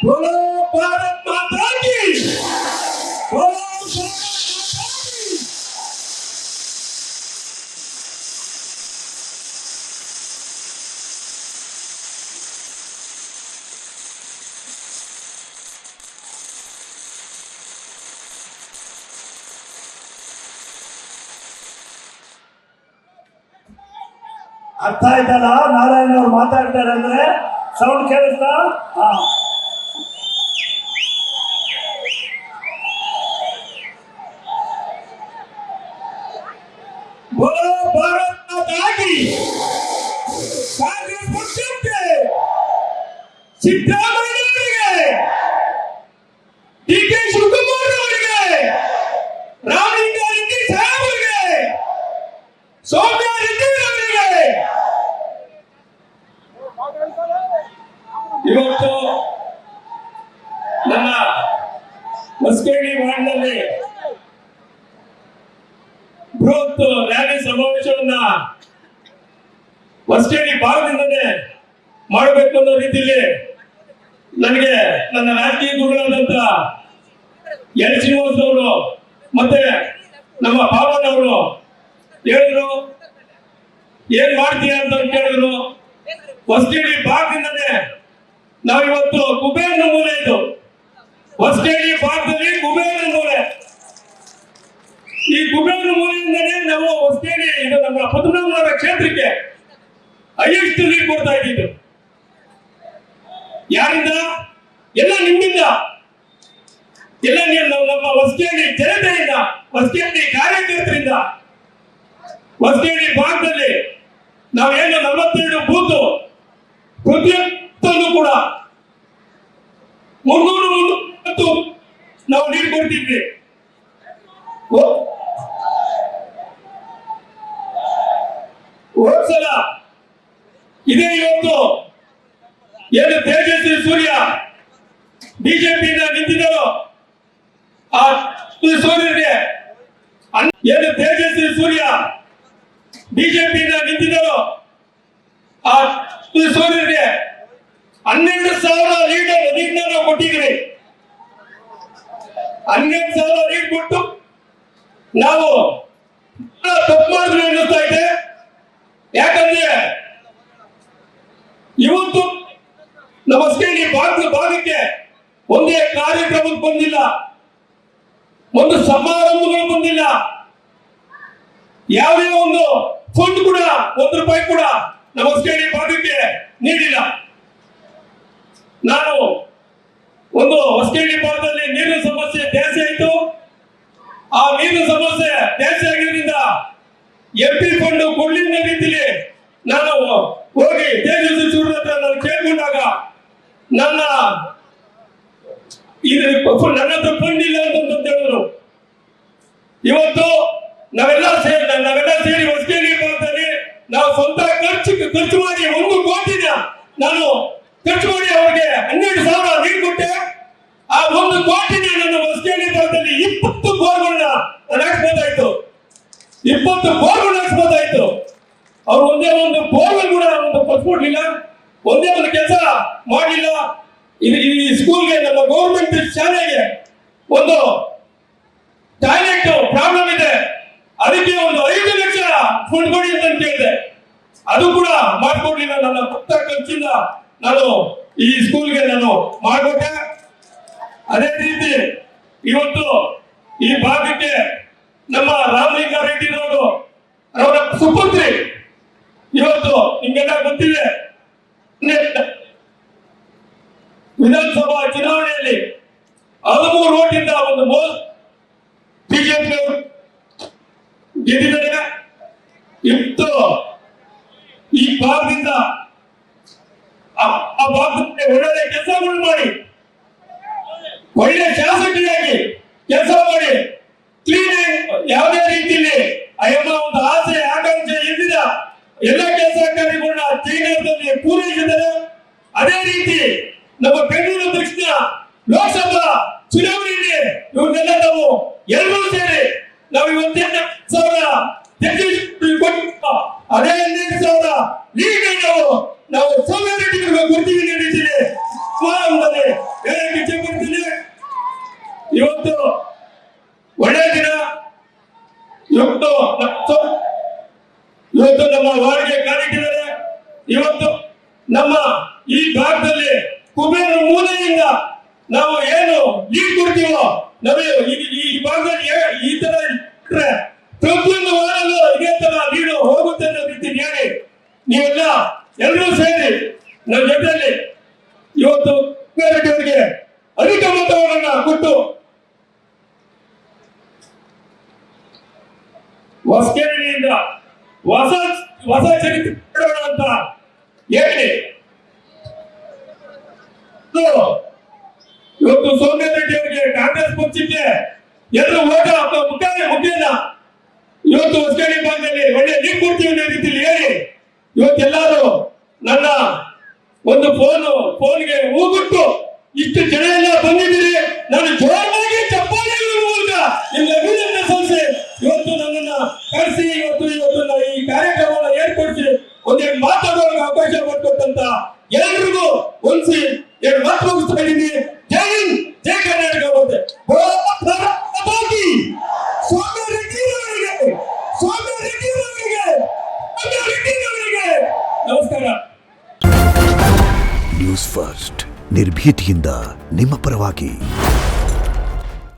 बोलो भारत माता की, बोलो ಅರ್ಥ ಆಯ್ತಲ್ಲ. ನಾರಾಯಣ ಅವ್ರು ಮಾತಾಡ್ತಾರೆ ಅಂದ್ರೆ ಸೌಂಡ್ ಕೇಳಿಸ್ತಾ? बोलो भारत माता की, ಕಾಂಗ್ರೆಸ್ ಪಕ್ಷಕ್ಕೆ, ಸಿದ್ದರಾಮಯ್ಯ ಅವರಿಗೆ, ಡಿ.ಕೆ. ಶಿವಕುಮಾರ್ ಅವರಿಗೆ, ರಾಮಲಿಂಗಾರೆಡ್ಡಿ ಸಾಹೇಬರಿಗೆ, ಸೌಮ್ಯ ರೆಡ್ಡಿ ಅವರಿಗೆ ಇವತ್ತು ನನ್ನ ಹೊಸಕೇಡಿ ವಾರ್ಡ್ನಲ್ಲಿ ಬೃಹತ್ ರ್ಯಾಲಿ ಸಮಾವೇಶವನ್ನ ಹೊಸಕೇಡಿ ಭಾಗದಿಂದನೇ ಮಾಡಬೇಕು ಅನ್ನೋ ರೀತಿಯಲ್ಲಿ ನನಗೆ ನನ್ನ ರಾಜಕೀಯ ಗುರುಗಳಾದಂತ ಎಲ್ ಶ್ರೀನಿವಾಸ್ ಅವರು ಮತ್ತೆ ನಮ್ಮ ಭಾವನ್ ಅವರು ಹೇಳಿದ್ರು, ಏನ್ ಮಾಡ್ತೀಯ ಅಂತ ಕೇಳಿದ್ರು. ಹೊಸಕೇಡಿ ಭಾಗದಿಂದನೇ ನಾವಿವತ್ತು ಕುಬೇರನ ಮೂಲೆ ಇದು, ಹೊಸಕೇಡಿ ಭಾಗದಲ್ಲಿ ಕುಬೇರನ ಮೂಲೆ. ಈ ಕುಬೇರನ ಮೂಲೆಯಿಂದನೇ ನಾವು ಹೊಸಕೇಡಿ ಇದು ನಮ್ಮ ಪದ್ಮನಾಭನಗರ ಕ್ಷೇತ್ರಕ್ಕೆ ಹೈಯೆಸ್ಟ್ ಲೀಡ್ ಕೊಡ್ತಾ ಇದ್ದಿದ್ದು. ಯಾರಿಂದ? ಎಲ್ಲ ನಿಮ್ಮಿಂದ, ಎಲ್ಲ ನಮ್ಮ ಹೊಸಕೇಡಿ ಜನತೆಯಿಂದ, ಹೊಸಕೇಡಿ ಕಾರ್ಯಕರ್ತರಿಂದ. ಹೊಸಕೇಡಿ ಭಾಗದಲ್ಲಿ ನಾವೇನು 42 ಬೂತ್ ಪ್ರತಿಯೊಂದು ಕೂಡ 300 ನಾವು ಲೀಡ್ ಕೊಡ್ತಿದ್ವಿ. ಹೋದ್ಸಲ ಇದೇ ಇವತ್ತು ಏನು ತೇಜಸ್ವಿ ಸೂರ್ಯ ಬಿಜೆಪಿಯಿಂದ ನಿಂತಿದ್ದರು, ಆ ಸೂರ್ಯರಿಗೆ ಏನು ತೇಜಸ್ವಿ ಸೂರ್ಯ ಬಿಜೆಪಿಯಿಂದ ನಿಂತಿದ್ದರು, ಆ ಸೂರ್ಯರಿಗೆ 12,000 ಲೀಡ್ ನಾವು ಕೊಟ್ಟಿದ್ವಿ. 12,000 ಲೀಡ್ ಕೊಟ್ಟು ನಾವು ತಪ್ಪು ಮಾಡಿದ್ರೆ ಅನ್ನಿಸ್ತಾ ಇದೆ. ಯಾಕಂದ್ರೆ ಇವತ್ತು ನಮ್ಮ ಹೊಸಕೇಡಿ ಭಾಗಕ್ಕೆ ಒಂದೇ ಕಾರ್ಯಕ್ರಮಕ್ಕೆ ಬಂದಿಲ್ಲ, ಒಂದು ಸಮಾರಂಭಗಳು ಬಂದಿಲ್ಲ, ಯಾವುದೇ ಒಂದು ಫಂಡ್ ಕೂಡ ₹1 ಕೂಡ ನಮ್ಮ ಹೊಸಕೇಡಿ ಭಾಗಕ್ಕೆ ನೀಡಿಲ್ಲ. ನಾನು ಒಂದು ಹೊಸಕೇಡಿ ಭಾಗದಲ್ಲಿ ನೀರಿನ ಸಮಸ್ಯೆ ಜಾಸ್ತಿ ಆಯಿತು. ಆ ನೀರಿನ ಸಮಸ್ಯೆ ಜಾಸ್ತಿ ಆಗಿದ್ದರಿಂದ MP ಫಂಡ್ ಕೊಡ್ಲಿಲ್ಲ ರೀತಿಯಲ್ಲಿ ನಾನು ಹೋಗಿ ತೇಜಸ್ವಿ ಸೂರ್ಯ ಹತ್ರ ನಾನು ಕೇಳ್ಕೊಂಡಾಗ ನನ್ನ ಹತ್ರ ಫಂಡ್ ಇಲ್ಲ ಅಂತ ಹೇಳಿದ್ರು. ಇವತ್ತು ನಾವೆಲ್ಲ ಸೇರಿ ಹೊಸಕೇಡಿ ಭಾಗದಲ್ಲಿ ನಾವು ಸ್ವಂತ ಖರ್ಚು ಮಾಡಿ 1 ಕೋಟಿನ ನಾನು ಖರ್ಚು ಮಾಡಿ ಅವರಿಗೆ 12,000 ನೀರು ಕೊಟ್ಟೆ. ಆ 1 ಕೋಟಿನ ನನ್ನ ಹೊಸಕೇಡಿ ಭಾಗದಲ್ಲಿ 20 ಬೋರ್ಗಳನ್ನ ಹಾಕ್ಬೋದಾಯ್ತು, 20 ಬೋರ್ಗಳು ಹಾಕ್ಬೋದಾಯ್ತು. ಅವ್ರು ಒಂದೇ ಒಂದು ಬೋರ್ವೆಲ್ ಕೂಡ ಕೊಟ್ಬಿಡ್ಲಿಲ್ಲ, ಒಂದೇ ಒಂದು ಕೆಲಸ ಮಾಡಲಿಲ್ಲ. ಈ ಸ್ಕೂಲ್ಗೆ, ನಮ್ಮ ಗೌರ್ಮೆಂಟ್ ಶಾಲೆಗೆ ಒಂದು ಟಾಯ್ಲೆಟ್ ಪ್ರಾಬ್ಲಮ್ ಇದೆ, ಅದಕ್ಕೆ ಒಂದು 5 ಲಕ್ಷ ಫಂಡ್ ಕೊಡಿ ಅಂತ ಕೇಳಿದೆ, ಅದು ಕೂಡ ಮಾಡ್ಕೊಡ್ಲಿಲ್ಲ. ನನ್ನ ಭಕ್ತ ಖರ್ಚಿಂದ ನಾನು ಈ ಸ್ಕೂಲ್ಗೆ ನಾನು ಮಾಡ್ಕೊಟ್ಟೆ. ಅದೇ ರೀತಿ ಇವತ್ತು ಈ ಭಾಗಕ್ಕೆ ನಮ್ಮ ರಾಮಲಿಂಗಾರೆಡ್ಡಿ ಅವರ ಸುಪುತ್ರಿ ಇವತ್ತು ನಿಮ್ಗೆಲ್ಲ ಗೊತ್ತಿದೆ, ವಿಧಾನಸಭಾ ಚುನಾವಣೆಯಲ್ಲಿ 13 ಓಟಿಂದ ಒಂದು ಬಿಜೆಪಿ ಗೆದ್ದಿದ್ದಾರೆ. ಇವತ್ತು ಈ ಭಾಗದಿಂದ ಆ ಭಾಗಕ್ಕೆ ಒಳ್ಳೆ ಕೆಲಸಗಳು ಮಾಡಿ, ಒಳ್ಳೆ ಶಾಸಕರಾಗಿ ಕೆಲಸ ಮಾಡಿ, ಕ್ಲೀನ್ ಯಾವುದೇ ರೀತಿಯಲ್ಲಿ ಅಯ್ಯಮ್ಮ ಒಂದು ಆಸೆ ಆಕಾಂಕ್ಷೆ ಇದ್ದಿದ ಎಲ್ಲ ಕೆಲಸ ಕಾರ್ಯಗಳನ್ನ ಚೈನಾದಲ್ಲಿ ಪೂರೈಸಿದ್ದಾರೆ. ಅದೇ ರೀತಿ ನಮ್ಮ ಬೆಂಗಳೂರು ದಕ್ಷಿಣ ಲೋಕಸಭಾ ಚುನಾವಣೆಯಲ್ಲಿ ಇವನ್ನೆಲ್ಲ ನಾವು ಎಲ್ಲರೂ ಸೇರಿ ನಾವು ಇವತ್ತು 12,000 ಅದೇ 12,000 ಲೀಡ್ ನಾವು ಸೌಮ್ಯ ರೆಡ್ಡಿ ಕೊಡ್ತೀವಿ. ಅಂತಾನೆ ಹೇಳಕ್ಕೆ ಇಚ್ಛೆ ಪಡ್ತೀನಿ. ಇವತ್ತು ಒಳ್ಳೆಯ ದಿನ. ಇವತ್ತು ನಮ್ಮ ವಾರ್ಡ್ಗೆ ಕಾಲಿಟ್ಟಿದ್ದಾರೆ. ಇವತ್ತು ನಮ್ಮ ಈ ಭಾಗದಲ್ಲಿ ಕುಬೇರ ಮೂಲೆಯಿಂದ ನಾವು ಏನು ಲೀಡ್ ಕೊಡ್ತೀವೋ, ನಮಗೆ ಈ ಭಾಗದಲ್ಲಿ ಈ ತರ ಇಟ್ರೆ ಪ್ರತಿಯೊಂದು ವಾರಲ್ಲೂ ಇದೇ ತರ ಲೀಡು ಹೋಗುತ್ತೆ ಅನ್ನೋ ರೀತಿ ಹೇಳಿ ನೀವೆಲ್ಲ ಎಲ್ಲರೂ ಸೇರಿ ನನ್ನ ಜೊತೆಯಲ್ಲಿ ಇವತ್ತು ಕುಬೇರೆಡ್ಡಿ ಅವರಿಗೆ ಅಧಿಕ ಮತವನ್ನ ಕೊಟ್ಟು ಹೊಸಕೆರೆಯಿಂದ ಹೊಸ ಚರಿತ್ರೆ ಅಂತ ಹೇಳಿ ಇವತ್ತು ಸೋಮರೆಡ್ಡಿ ಅವರಿಗೆ ಕಾಂಗ್ರೆಸ್ ಪಕ್ಷಕ್ಕೆ ಎಲ್ಲರೂ ಓಟ ಮುಖೇನ ಇವತ್ತು ಹೊಸಕೆರೆ ಭಾಗದಲ್ಲಿ ಒಳ್ಳೆ ಲೀಡ್ ಕೊಡ್ತೀವಿ ಅನ್ನೋ ರೀತಿಯಲ್ಲಿ ಹೇಳಿ ಇವತ್ತೆಲ್ಲರೂ ನನ್ನ ಒಂದು ಫೋನ್ಗೆ ಹೋಗ್ಬಿಟ್ಟು ಇಷ್ಟು ಜನ ಎಲ್ಲ ಬಂದಿದ್ದೀರಿ, ನಾನು ಜೋರಾಗಿ ಚಪ್ಪಾಳೆಗಳ ಮೂಲಕ ನಿಮ್ಮ ಅಭಿನಂದನೆ ಸಲ್ಲಿಸಿ ಇವತ್ತು ನನ್ನನ್ನ ಕರೆಸಿ ಇವತ್ತು ಈ ಕಾರ್ಯಕ್ರಮವನ್ನು ಏರ್ಪಡಿಸಿ ಒಂದೆರಡು ಮಾತಾಡುವಾಗ ಅವಕಾಶ ಮಾಡಿಕೊಟ್ಟಂತ ಎಲ್ರಿಗೂ ಹೊಂದಿಸಿ ಎರಡು ಮಾತು ಮುಗಿಸ್ತಾ ಇದ್ದೀನಿ. ಜೈ ಹಿಂದ್, ಜೈ ಕರ್ನಾಟಕ. ನಮಸ್ಕಾರ. ನ್ಯೂಸ್ ಫಸ್ಟ್ ನಿರ್ಭೀತಿಯಿಂದ ನಿಮ್ಮ ಪರವಾಗಿ.